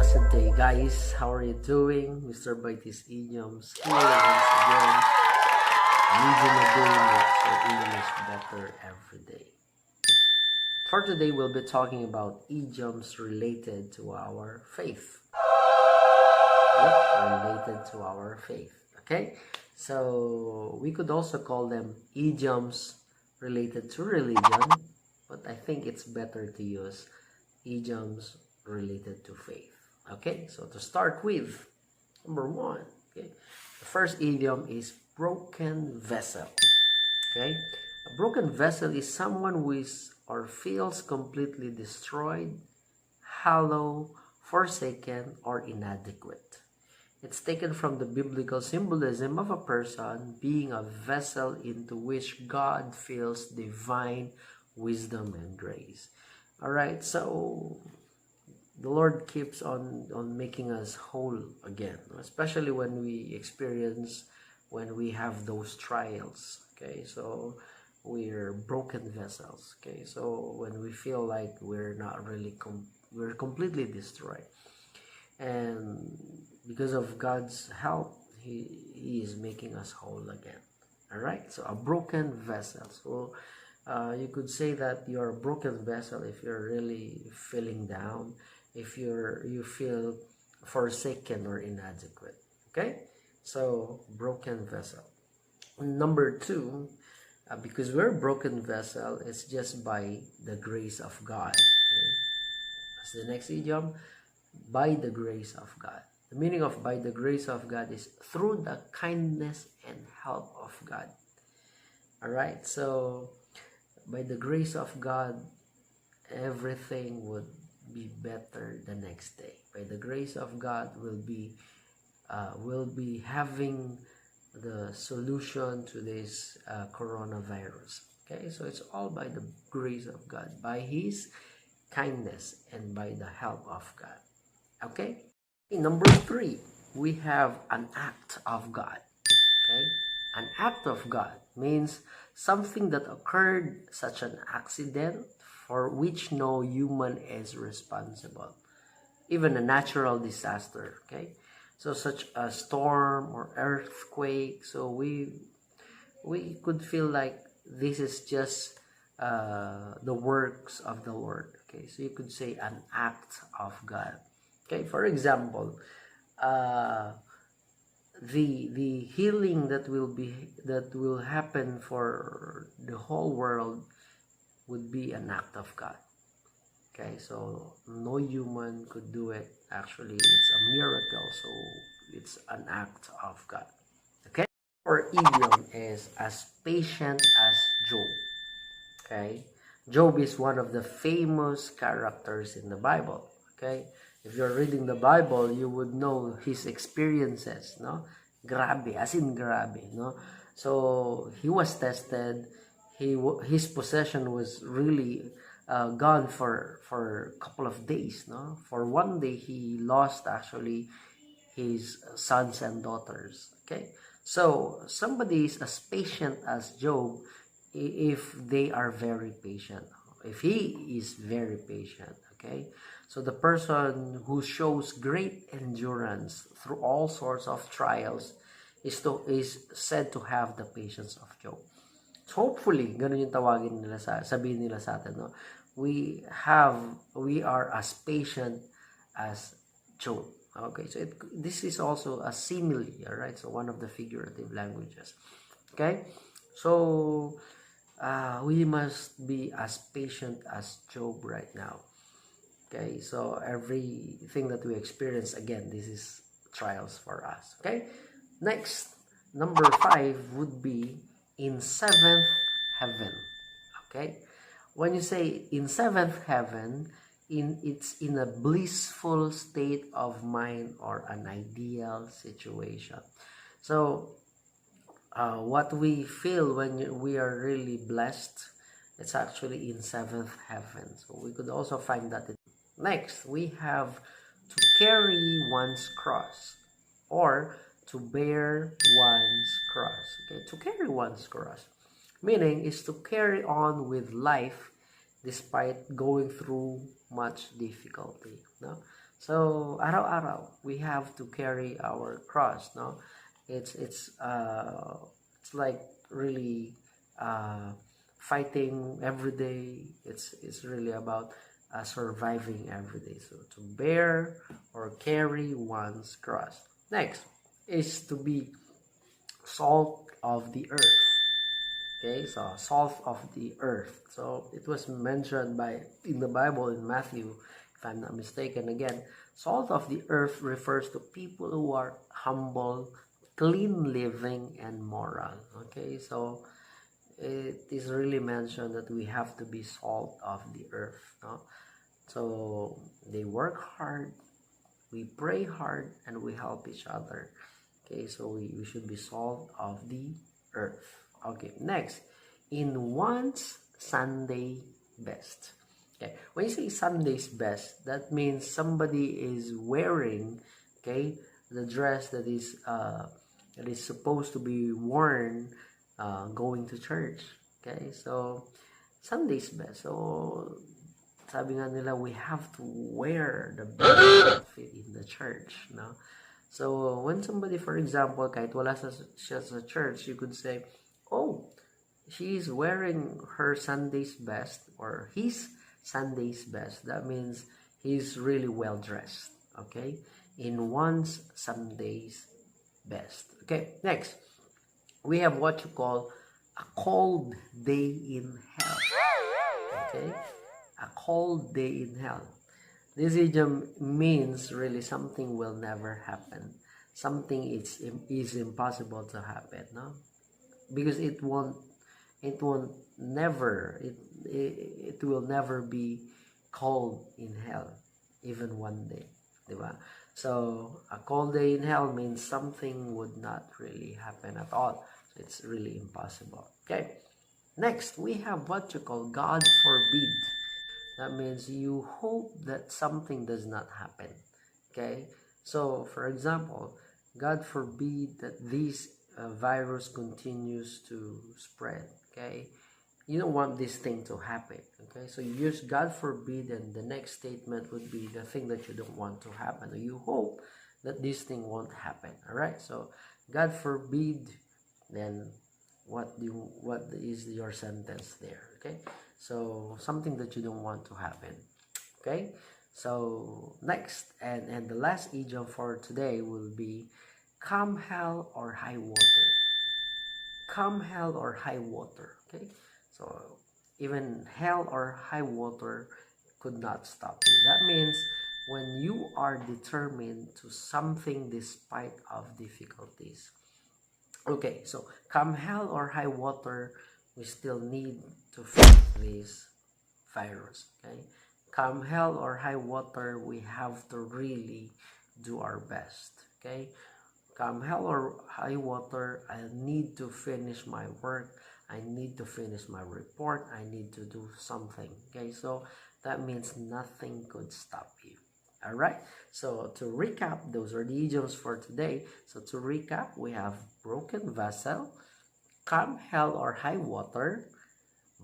blessed day, guys. How are you doing? Mr. Bites Idioms here once again. Medium a day makes your English better every day. For today, we'll be talking about idioms related to our faith. Yep, related to our faith. Okay? So, we could also call them idioms related to religion, but I think it's better to use idioms related to faith. Okay, so to start with, number one, okay, the first idiom is broken vessel. Okay, a broken vessel is someone who is or feels completely destroyed, hollow, forsaken, or inadequate. It's taken from the biblical symbolism of a person being a vessel into which God fills divine wisdom and grace. Alright, so the Lord keeps on making us whole again, especially when we have those trials. Okay, so we're broken vessels. Okay, so when we feel like we're not really we're completely destroyed, and because of God's help, He is making us whole again. All right, so a broken vessel. So you could say that you're a broken vessel if you're really feeling down, if you feel forsaken or inadequate. Okay, so broken vessel. Number two, because we're a broken vessel, it's just by the grace of God. Okay, that's the next idiom. By the grace of God. The meaning of by the grace of God is through the kindness and help of God. All right, so by the grace of God, everything would be better the next day. By the grace of God, we'll be having the solution to this coronavirus. Okay, so it's all by the grace of God, by His kindness and by the help of God. Okay, number three, we have an act of God. Okay, an act of God means something that occurred, such an accident for which no human is responsible, even a natural disaster. Okay, so such a storm or earthquake. So we could feel like this is just the works of the Lord. Okay, so you could say an act of God. Okay, for example, the healing that will happen for the whole world would be an act of God. Okay, so no human could do it. Actually, it's a miracle, so it's an act of God. Okay, our idiom is as patient as Job. Okay, Job is one of the famous characters in the Bible. Okay, if you're reading the Bible, you would know his experiences, no? Grabe, as in grabe, no? So he was tested. His possession was really gone for a couple of days, no? For one day, he lost actually his sons and daughters. Okay, so somebody is as patient as Job if they are very patient. If he is very patient. Okay, so the person who shows great endurance through all sorts of trials is said to have the patience of Job. So hopefully, ganun yung tawagin nila sabihin nila sa atin, no? We are as patient as Job. Okay, so this is also a simile, all right? So one of the figurative languages. Okay, so we must be as patient as Job right now. Okay, so everything that we experience, again, this is trials for us. Okay, next, number 5 would be in 7th heaven. Okay, when you say in 7th heaven, it's in a blissful state of mind or an ideal situation. So what we feel when we are really blessed, it's actually in 7th heaven. So we could also find that. Next, we have to carry one's cross or to bear one's cross. Okay, to carry one's cross, meaning is to carry on with life despite going through much difficulty. No? So araw-araw we have to carry our cross, no? It's like really fighting every day. It's really about surviving every day. So to bear or carry one's cross. Next is to be salt of the earth. Okay, so salt of the earth. So it was mentioned in the Bible in Matthew, if I'm not mistaken. Again, salt of the earth refers to people who are humble, clean living, and moral. Okay, so it is really mentioned that we have to be salt of the earth. No? So they work hard, we pray hard, and we help each other. Okay, so we should be salt of the earth. Okay, next, in one's Sunday best. Okay, when you say Sunday's best, that means somebody is wearing, okay, the dress that is supposed to be worn going to church. Okay, so Sunday's best. So sabi nga nila, we have to wear the best outfit in the church, no? So when somebody, for example, kahit wala siya sa church, you could say, oh, she's wearing her Sunday's best or his Sunday's best. That means he's really well dressed. Okay, in one's Sunday's best. Okay, next we have what you call a cold day in hell. Okay, a cold day in hell. This idiom means really something will never happen. Something is impossible to happen, no? Because it will never be cold in hell, even one day, diba? So a cold day in hell means something would not really happen at all. So it's really impossible. Okay. Next, we have what you call God forbid. That means you hope that something does not happen. Okay, so for example, God forbid that this virus continues to spread. Okay, you don't want this thing to happen. Okay, so you use God forbid, and the next statement would be the thing that you don't want to happen, or you hope that this thing won't happen. All right, so God forbid, then what is your sentence there? Okay, so something that you don't want to happen. Okay, so next and the last idiom for today will be come hell or high water. Come hell or high water. Okay, so even hell or high water could not stop you. That means when you are determined to something despite of difficulties. Okay, so come hell or high water, we still need to fight this virus. Okay, come hell or high water, we have to really do our best. Okay, come hell or high water, I need to finish my work, I need to finish my report, I need to do something. Okay, so that means nothing could stop you. All right, so to recap, those are the idioms for today. So to recap, we have broken vessel, come hell or high water,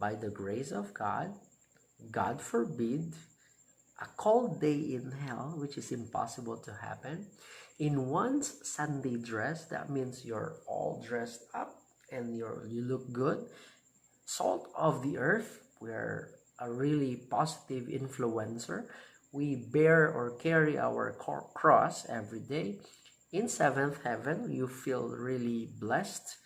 by the grace of God, God forbid, a cold day in hell, which is impossible to happen, in one's Sunday dress, that means you're all dressed up and you look good, salt of the earth, we're a really positive influencer, we bear or carry our cross every day. In seventh heaven, you feel really blessed.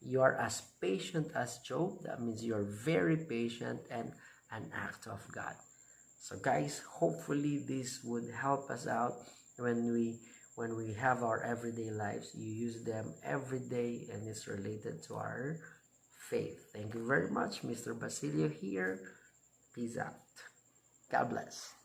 You are as patient as Job. That means you're very patient and an act of God. So guys, hopefully this would help us out when we have our everyday lives. You use them every day and it's related to our faith. Thank you very much. Mr. Basilio here. Peace out. God bless.